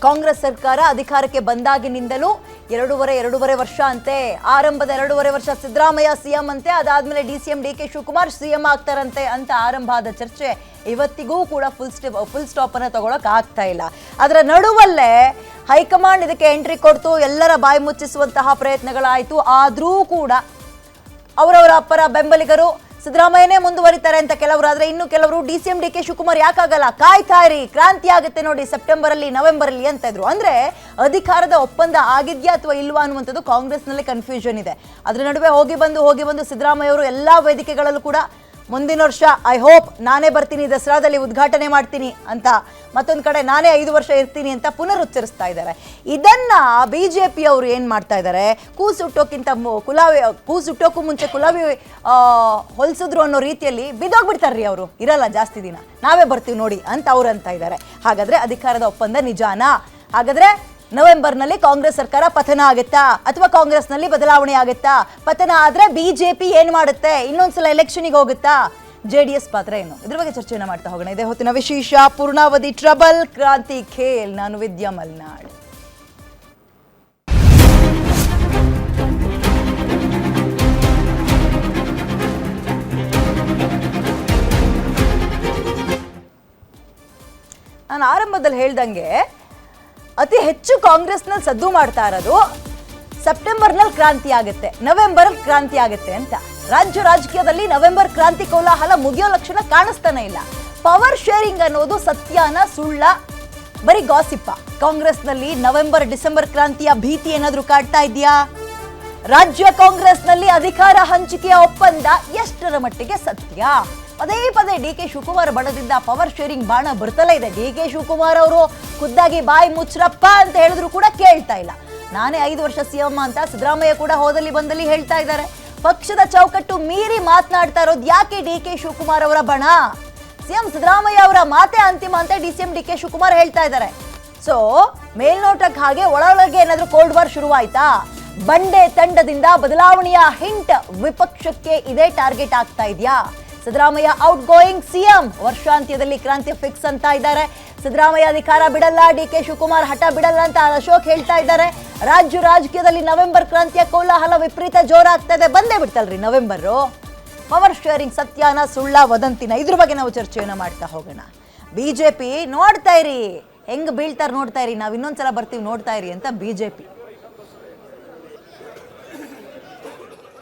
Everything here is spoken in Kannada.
ಕಾಂಗ್ರೆಸ್ ಸರ್ಕಾರ ಅಧಿಕಾರಕ್ಕೆ ಬಂದಾಗಿನಿಂದಲೂ ಎರಡೂವರೆ ವರ್ಷ ಅಂತೆ. ಆರಂಭದ 2.5 ವರ್ಷ ಸಿದ್ದರಾಮಯ್ಯ ಸಿಎಂ ಅಂತೆ, ಅದಾದ್ಮೇಲೆ DCM DK ಶಿವಕುಮಾರ್ ಸಿಎಂ ಆಗ್ತಾರಂತೆ ಅಂತ ಆರಂಭ ಆದ ಚರ್ಚೆ ಇವತ್ತಿಗೂ ಕೂಡ ಫುಲ್ ಸ್ಟಾಪ್ ಅನ್ನ ತಗೊಳಕ್ ಆಗ್ತಾ ಇಲ್ಲ. ಅದರ ನಡುವಲ್ಲೇ ಹೈಕಮಾಂಡ್ ಇದಕ್ಕೆ ಎಂಟ್ರಿ ಕೊಡ್ತು, ಎಲ್ಲರ ಬಾಯಿ ಮುಚ್ಚಿಸುವಂತಹ ಪ್ರಯತ್ನಗಳಾಯಿತು. ಆದರೂ ಕೂಡ ಅವರವರ ಅಪ್ಪರ ಬೆಂಬಲಿಗರು ಸಿದ್ದರಾಮಯ್ಯನೇ ಮುಂದುವರಿತಾರೆ ಅಂತ ಕೆಲವರು, ಆದ್ರೆ ಇನ್ನು ಕೆಲವರು DCM DK ಶಿವಕುಮಾರ್ ಯಾಕಾಗಲ್ಲ, ಕಾಯ್ತಾ ಇರಿ, ಕ್ರಾಂತಿ ಆಗುತ್ತೆ ನೋಡಿ ಸೆಪ್ಟೆಂಬರ್ ಅಲ್ಲಿ ನವೆಂಬರ್ ಅಲ್ಲಿ ಅಂತ ಇದ್ರು. ಅಂದ್ರೆ ಅಧಿಕಾರದ ಒಪ್ಪಂದ ಆಗಿದ್ಯಾ ಅಥವಾ ಇಲ್ವಾ ಅನ್ನುವಂಥದ್ದು ಕಾಂಗ್ರೆಸ್ ನಲ್ಲಿ ಕನ್ಫ್ಯೂಷನ್ ಇದೆ. ಅದ್ರ ನಡುವೆ ಹೋಗಿ ಬಂದು ಸಿದ್ದರಾಮಯ್ಯ ಅವರು ಎಲ್ಲಾ ವೇದಿಕೆಗಳಲ್ಲೂ ಕೂಡ ಮುಂದಿನ ವರ್ಷ ಐ ಹೋಪ್ ನಾನೇ ಬರ್ತೀನಿ, ದಸರಾದಲ್ಲಿ ಉದ್ಘಾಟನೆ ಮಾಡ್ತೀನಿ ಅಂತ, ಮತ್ತೊಂದು ಕಡೆ ನಾನೇ 5 ವರ್ಷ ಇರ್ತೀನಿ ಅಂತ ಪುನರುಚ್ಚರಿಸ್ತಾ ಇದ್ದಾರೆ. ಇದನ್ನ ಬಿಜೆಪಿ ಅವರು ಏನ್ ಮಾಡ್ತಾ ಇದ್ದಾರೆ, ಕೂಸುಟ್ಟೋಕ್ಕೂ ಮುಂಚೆ ಕುಲಾವಿ ಹೊಲ್ಸಿದ್ರು ಅನ್ನೋ ರೀತಿಯಲ್ಲಿ ಬಿದ್ದೋಗ್ಬಿಡ್ತಾರ್ರಿ ಅವರು, ಇರಲ್ಲ ಜಾಸ್ತಿ ದಿನ, ನಾವೇ ಬರ್ತೀವಿ ನೋಡಿ ಅಂತ ಅವ್ರು ಅಂತ ಇದ್ದಾರೆ. ಹಾಗಾದ್ರೆ ಅಧಿಕಾರದ ಒಪ್ಪಂದ ನಿಜಾನಾ? ಹಾಗಾದ್ರೆ ನವೆಂಬರ್ನಲ್ಲಿ ಕಾಂಗ್ರೆಸ್ ಸರ್ಕಾರ ಪತನ ಆಗುತ್ತಾ ಅಥವಾ ಕಾಂಗ್ರೆಸ್ನಲ್ಲಿ ಬದಲಾವಣೆ ಆಗುತ್ತಾ? ಪತನ ಆದ್ರೆ ಬಿಜೆಪಿ ಏನ್ ಮಾಡುತ್ತೆ? ಇನ್ನೊಂದ್ಸಲ ಎಲೆಕ್ಷನ್ಗೆ ಹೋಗುತ್ತಾ? JDS ಪಾತ್ರ ಏನು? ಇದ್ರ ಬಗ್ಗೆ ಚರ್ಚೆಯನ್ನು ಮಾಡ್ತಾ ಹೋಗೋಣ. ಇದೇ ಹೊತ್ತಿನ ವಿಶೇಷ ಪೂರ್ಣಾವಧಿ ಟ್ರಬಲ್ ಕ್ರಾಂತಿ ಖೇಲ್. ನಾನು ವಿದ್ಯಾ ಮಲ್ನಾಡ್. ನಾನು ಆರಂಭದಲ್ಲಿ ಹೇಳ್ದಂಗೆ ಅತಿ ಹೆಚ್ಚು ಕಾಂಗ್ರೆಸ್ನಲ್ಲಿ ಸದ್ದು ಮಾಡ್ತಾ ಇರೋದು ಸೆಪ್ಟೆಂಬರ್ನಲ್ಲಿ ಕ್ರಾಂತಿ ಆಗುತ್ತೆ, ನವೆಂಬರ್ ಕ್ರಾಂತಿ ಆಗುತ್ತೆ ಅಂತ. ರಾಜ್ಯ ರಾಜಕೀಯದಲ್ಲಿ ನವೆಂಬರ್ ಕ್ರಾಂತಿ ಕೋಲಾಹಲ ಮುಗಿಯೋ ಲಕ್ಷಣ ಕಾಣಿಸ್ತಾನೆ ಇಲ್ಲ. ಪವರ್ ಶೇರಿಂಗ್ ಅನ್ನೋದು ಸತ್ಯನ ಸುಳ್ಳ, ಬರೀ ಗಾಸಿಪ್ಪ? ಕಾಂಗ್ರೆಸ್ನಲ್ಲಿ ನವೆಂಬರ್ ಡಿಸೆಂಬರ್ ಕ್ರಾಂತಿಯ ಭೀತಿ ಏನಾದ್ರೂ ಕಾಡ್ತಾ ಇದೆಯಾ? ರಾಜ್ಯ ಕಾಂಗ್ರೆಸ್ನಲ್ಲಿ ಅಧಿಕಾರ ಹಂಚಿಕೆಯ ಒಪ್ಪಂದ ಎಷ್ಟರ ಮಟ್ಟಿಗೆ ಸತ್ಯ? ಪದೇ DK ಶಿವಕುಮಾರ್ ಬಣದಿಂದ ಪವರ್ ಶೇರಿಂಗ್ ಬಾಣ ಬರ್ತಲೇ ಇದೆ. DK ಶಿವಕುಮಾರ್ ಅವರು ಖುದ್ದಾಗಿ ಬಾಯಿ ಮುಚ್ಚ್ರಪ್ಪ ಅಂತ ಹೇಳಿದ್ರು ಕೂಡ ಕೇಳ್ತಾ ಇಲ್ಲ. ನಾನೇ 5 ವರ್ಷ ಸಿಎಂ ಅಂತ ಸಿದ್ದರಾಮಯ್ಯ ಕೂಡ ಹೋದಲ್ಲಿ ಬಂದಲ್ಲಿ ಹೇಳ್ತಾ ಇದ್ದಾರೆ. ಪಕ್ಷದ ಚೌಕಟ್ಟು ಮೀರಿ ಮಾತನಾಡ್ತಾ ಇರೋದು ಯಾಕೆ DK ಶಿವಕುಮಾರ್ ಅವರ ಬಣ? ಸಿಎಂ ಸಿದ್ದರಾಮಯ್ಯ ಅವರ ಮಾತೆ ಅಂತಿಮ ಅಂತ DCM DK ಶಿವಕುಮಾರ್ ಹೇಳ್ತಾ ಇದ್ದಾರೆ. ಸೊ ಮೇಲ್ನೋಟಕ್ಕೆ ಹಾಗೆ ಒಳಗೆ ಏನಾದ್ರೂ ಕೋಲ್ಡ್ ವಾರ್ ಶುರುವಾಯ್ತಾ? ಬಂಡೆ ತಂಡದಿಂದ ಬದಲಾವಣೆಯ ಹಿಂಟ್ ವಿಪಕ್ಷಕ್ಕೆ ಇದೇ ಟಾರ್ಗೆಟ್ ಆಗ್ತಾ ಇದೆಯಾ? ಸಿದ್ದರಾಮಯ್ಯ ಔಟ್ ಗೋಯಿಂಗ್ ಸಿಎಂ, ವರ್ಷಾಂತ್ಯದಲ್ಲಿ ಕ್ರಾಂತಿ ಫಿಕ್ಸ್ ಅಂತ ಇದ್ದಾರೆ. ಸಿದ್ದರಾಮಯ್ಯ ಅಧಿಕಾರ ಬಿಡಲ್ಲ, DK ಶಿವಕುಮಾರ್ ಹಠ ಬಿಡಲ್ಲ ಅಂತ ಅಶೋಕ್ ಹೇಳ್ತಾ ಇದ್ದಾರೆ. ರಾಜ್ಯ ರಾಜಕೀಯದಲ್ಲಿ ನವೆಂಬರ್ ಕ್ರಾಂತಿಯ ಕೋಲಾಹಲ ವಿಪರೀತ ಜೋರಾಗ್ತಾ ಇದೆ. ಬಂದೇ ಬಿಡ್ತಲ್ರಿ ನವೆಂಬರ್. ಪವರ್ ಶೇರಿಂಗ್ ಸತ್ಯನ ಸುಳ್ಳ ವದಂತಿನ? ಇದ್ರ ಬಗ್ಗೆ ನಾವು ಚರ್ಚೆಯನ್ನು ಮಾಡ್ತಾ ಹೋಗೋಣ. ಬಿಜೆಪಿ ನೋಡ್ತಾ ಇರಿ, ಹೆಂಗ್ ಬೀಳ್ತಾರೆ ನೋಡ್ತಾ ಇರಿ, ನಾವು ಇನ್ನೊಂದ್ಸಲ ಬರ್ತೀವಿ ನೋಡ್ತಾ ಇರಿ ಅಂತ ಬಿಜೆಪಿ.